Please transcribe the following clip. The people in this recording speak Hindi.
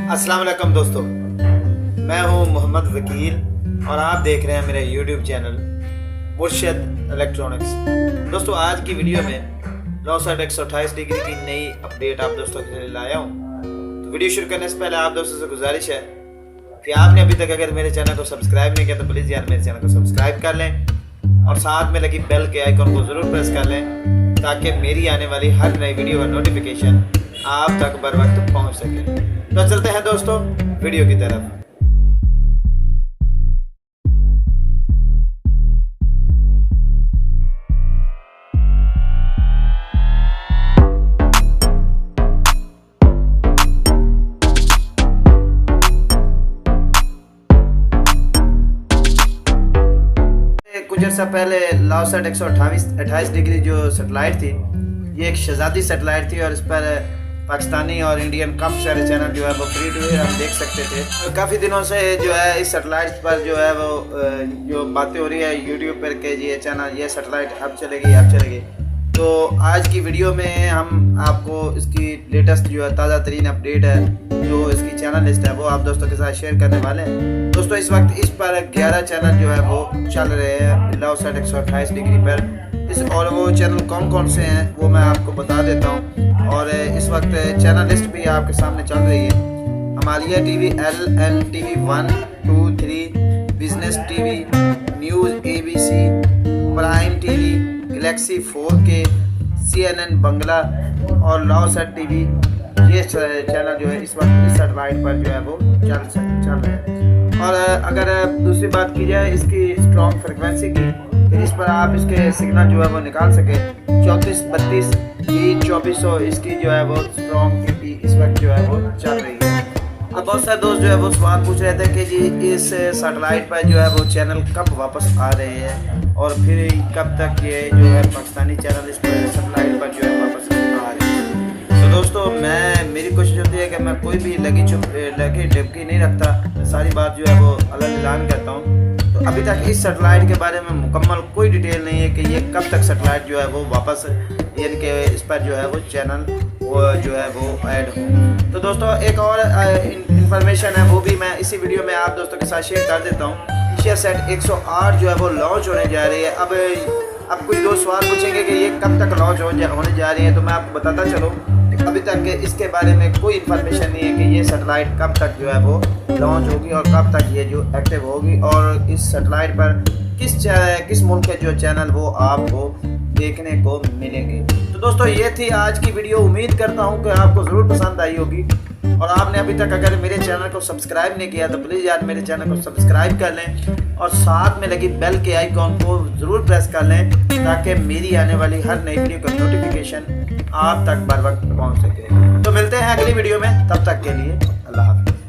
अस्सलाम वालेकुम दोस्तों, मैं हूं मोहम्मद वकील और आप देख रहे हैं मेरे YouTube चैनल मुर्शिद इलेक्ट्रॉनिक्स। दोस्तों आज की वीडियो में लॉसेट 128 डिग्री की नई अपडेट आप दोस्तों के लिए लाया हूं। तो वीडियो शुरू करने से पहले आप दोस्तों से गुजारिश है कि आपने अभी तक अगर मेरे चैनल को सब्सक्राइब नहीं किया तो प्लीज़ यार मेरे चैनल को सब्सक्राइब कर लें और साथ में लगी बेल के आइकन को ज़रूर प्रेस कर लें ताकि मेरी आने वाली हर नई वीडियो का नोटिफिकेशन आप तक बर वक्त पहुँच सके। तो चलते हैं दोस्तों वीडियो की तरफ। कुछ अर्सा पहले लॉसेट 128 डिग्री जो सेटेलाइट थी, ये एक शहजादी सेटेलाइट थी और इस पर पाकिस्तानी और इंडियन काफ़ी सारे चैनल जो है वो फ्री टू एयर हम देख सकते थे। तो काफ़ी दिनों से जो है इस सेटेलाइट पर जो है वो जो बातें हो रही है यूट्यूब पर के ये चैनल ये सेटेलाइट अब चलेगी। तो आज की वीडियो में हम आपको इसकी लेटेस्ट जो है ताज़ा तरीन अपडेट है जो इसकी चैनल लिस्ट है वो आप दोस्तों के साथ शेयर करने वाले हैं। दोस्तों इस वक्त इस पर 11 चैनल जो है वो चल रहे हैं लॉसेट 128 डिग्री पर। और वो चैनल कौन कौन से हैं वो मैं आपको बता देता हूँ। और इस वक्त चैनल लिस्ट भी आपके सामने चल रही है। Himalaya TV, LNTV 1, 2, 3, business TV, news ABC, prime TV, Galaxy 4K, CNN बंगला और लॉसेट टीवी। ये चैनल जो है इस वक्त इस सेटेलाइट पर जो है वो चल रहे हैं। और अगर दूसरी बात की जाए इसकी स्ट्रॉन्ग फ्रिक्वेंसी की, तो इस पर आप इसके सिग्नल जो है वो निकाल सके 34, 32, 2400 इसकी जो है वो स्ट्रॉन्ग की इस वक्त जो है वो चल रही है। अब बहुत सारे दोस्त जो है वो सवाल पूछ रहे थे कि जी इस सेटेलाइट पर जो है वो चैनल कब वापस आ रहे हैं और फिर कब तक ये जो है पाकिस्तानी चैनल इस पर सेटेलाइट पर जो है वापस आ रहे हैं। तो दोस्तों मेरी कोशिश होती है कि मैं कोई भी लगी डुबकी नहीं रखता, सारी बात जो है वो अलग ऐलान करता हूँ। तो अभी तक इस सेटेलाइट के बारे में मुकम्मल कोई डिटेल नहीं है कि ये कब तक सेटेलाइट जो है वो वापस यानी कि इस पर जो है वो चैनल वो जो है वो ऐड हो। तो दोस्तों एक और इंफॉर्मेशन है वो भी मैं इसी वीडियो में आप दोस्तों के साथ शेयर कर देता हूँ। शेयरसेट 108 जो है वो लॉन्च होने जा रही है। अब कुछ दोस्त सवाल पूछेंगे कि ये कब तक लॉन्च होने जा रही है, तो मैं आपको बताता चलूँ अभी तक इसके बारे में कोई इन्फॉर्मेशन नहीं है कि ये सेटेलाइट कब तक जो है वो लॉन्च होगी और कब तक ये जो एक्टिव होगी और इस सेटेलाइट पर किस मुल्क के जो चैनल वो आपको देखने को मिलेंगे। तो दोस्तों ये थी आज की वीडियो। उम्मीद करता हूँ कि आपको ज़रूर पसंद आई होगी। और आपने अभी तक अगर मेरे चैनल को सब्सक्राइब नहीं किया तो प्लीज़ यार मेरे चैनल को सब्सक्राइब कर लें और साथ में लगी बेल के आइकॉन को ज़रूर प्रेस कर लें ताकि मेरी आने वाली हर नई वीडियो का नोटिफिकेशन आप तक बर वक्त पहुँच सके। तो मिलते हैं अगली वीडियो में, तब तक के लिए अल्लाह हाफ़िज़।